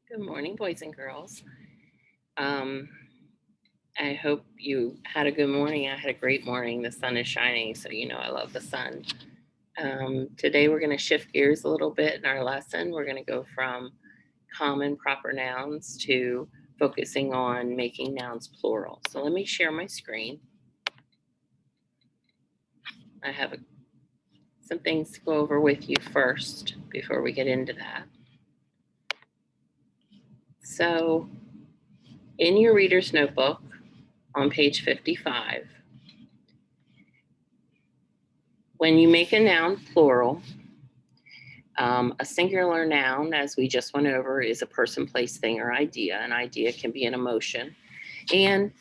Good morning, boys and girls. Um, I hope you had a good morning. I had a great morning. The sun is shining, so you know I love the sun. Today we're going to shift gears a little bit in our lesson. We're going to go from common proper nouns to focusing on making nouns plural. So let me share my screen. I have some things to go over with you first before we get into that. So in your reader's notebook on page 55, when you make a noun plural, a singular noun, as we just went over, is a person, place, thing, or idea. An idea can be an emotion. And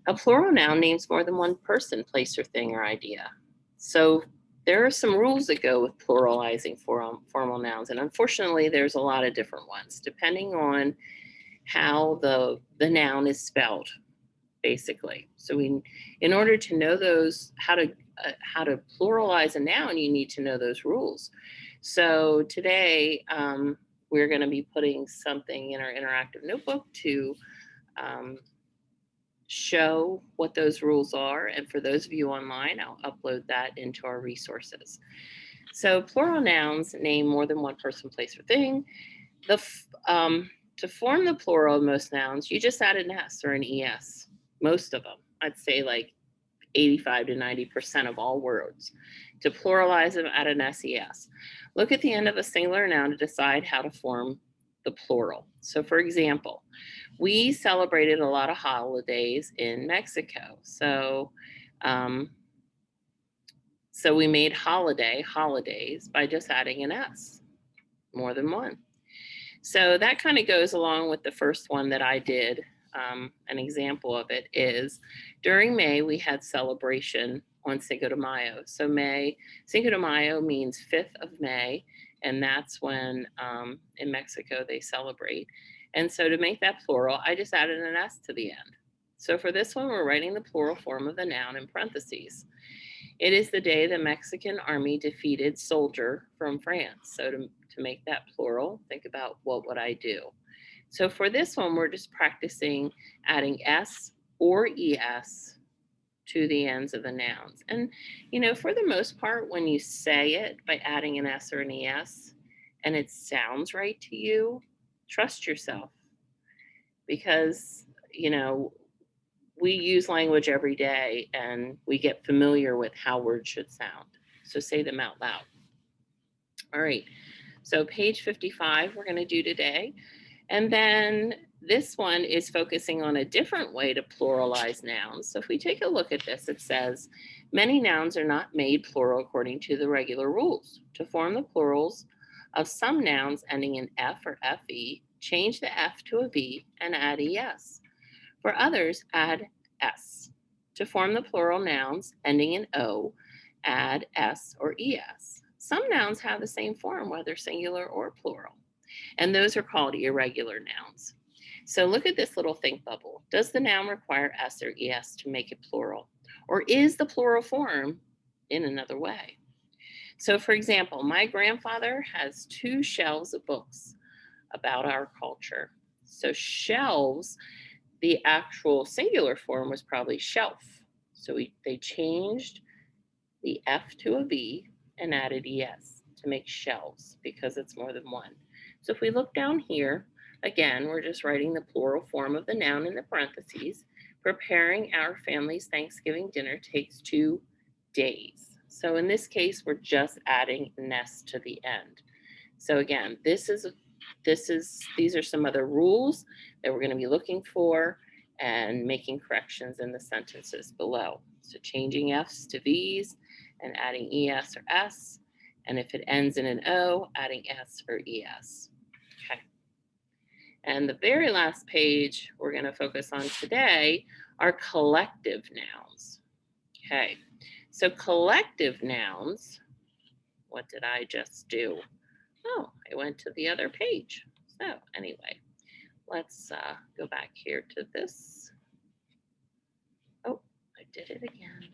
a plural noun names more than one person, place, or thing, or idea. So there are some rules that go with pluralizing formal nouns. And unfortunately, there's a lot of different ones, depending on how the noun is spelled, basically. So in order to know those, how to pluralize a noun, you need to know those rules. So today we're going to be putting something in our interactive notebook to show what those rules are. And for those of you online, I'll upload that into our resources. So plural nouns name more than one person, place, or thing. To form the plural of most nouns, you just add an S or an ES. Most of them, I'd say like 85 to 90% of all words. To pluralize them, add an SES. Look at the end of a singular noun to decide how to form the plural. So for example, we celebrated a lot of holidays in Mexico. So we made holidays by just adding an S, more than one. So that kind of goes along with the first one that I did. An example of it is during May, we had celebration on Cinco de Mayo. So Cinco de Mayo means 5th of May, and that's when in Mexico they celebrate. And so to make that plural, I just added an S to the end. So for this one, we're writing the plural form of the noun in parentheses. It is the day the Mexican army defeated soldier from France. So to make that plural, think about what would I do? So for this one, we're just practicing adding S or ES to the ends of the nouns. And, for the most part, when you say it by adding an S or an ES and it sounds right to you, trust yourself because, we use language every day and we get familiar with how words should sound. So say them out loud. All right. So page 55 we're going to do today. And then this one is focusing on a different way to pluralize nouns. So if we take a look at this, it says, many nouns are not made plural according to the regular rules. To form the plurals of some nouns ending in F or FE, change the F to a V and add ES. For others, add S. To form the plural nouns ending in O, add S or ES. Some nouns have the same form, whether singular or plural, and those are called irregular nouns. So look at this little think bubble. Does the noun require S or ES to make it plural? Or is the plural form in another way? So for example, my grandfather has 2 shelves of books about our culture. So shelves, the actual singular form was probably shelf. So they changed the F to a V and added ES to make shelves because it's more than one. So if we look down here, again, we're just writing the plural form of the noun in the parentheses. Preparing our family's Thanksgiving dinner takes 2 days. So in this case, we're just adding an S to the end. So again, these are some other rules that we're going to be looking for and making corrections in the sentences below. So changing F's to V's and adding ES or S. And if it ends in an O, adding S or ES. Okay. And the very last page we're going to focus on today are collective nouns. Okay. So collective nouns, what did I just do? Oh, I went to the other page. So anyway, let's go back here to this. Oh, I did it again.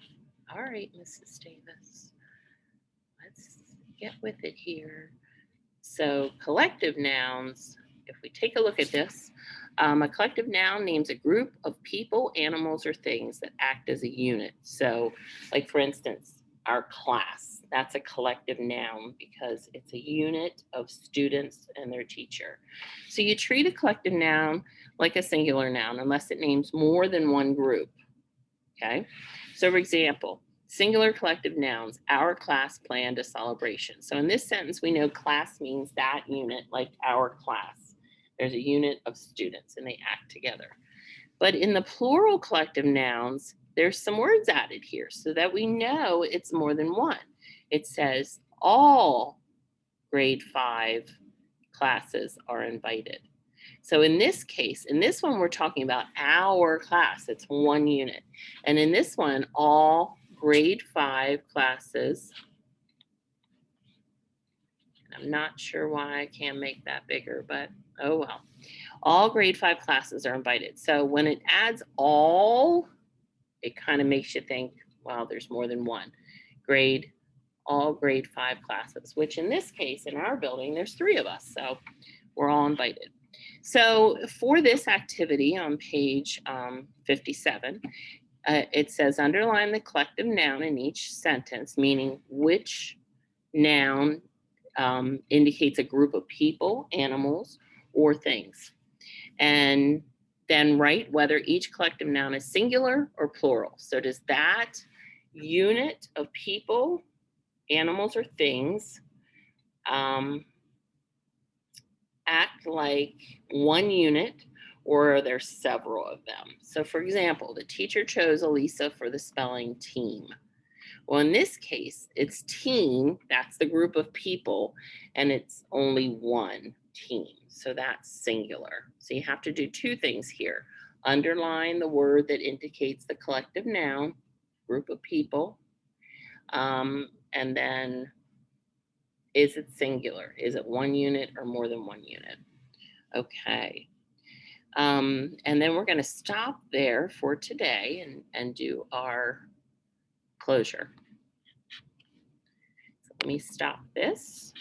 All right, Mrs. Davis. Let's get with it here. So collective nouns if we take a look at this, a collective noun names a group of people, animals, or things that act as a unit. So, like for instance, our class, that's a collective noun because it's a unit of students and their teacher. So you treat a collective noun like a singular noun unless it names more than one group. Okay, so for example, singular collective nouns, our class planned a celebration. So in this sentence, we know class means that unit, like our class. There's a unit of students and they act together. But in the plural collective nouns, there's some words added here so that we know it's more than one. It says all grade 5 classes are invited. So in this case, in this one, we're talking about our class. It's one unit. And in this one, all grade 5 classes, I'm not sure why I can't make that bigger, but oh well. All grade 5 classes are invited. So when it adds all, it kind of makes you think, well, there's more than one. All grade 5 classes, which in this case, in our building, there's 3 of us. So we're all invited. So for this activity on page 57, it says underline the collective noun in each sentence, meaning which noun indicates a group of people, animals, or things. And then write whether each collective noun is singular or plural. So does that unit of people, animals, or things act like one unit, or are there several of them? So for example, the teacher chose Elisa for the spelling team. Well, in this case, it's team, that's the group of people, and it's only one team. So that's singular. So you have to do 2 things here. Underline the word that indicates the collective noun, group of people, and then is it singular? Is it one unit or more than one unit? Okay. And then we're going to stop there for today and do our closure. So let me stop this.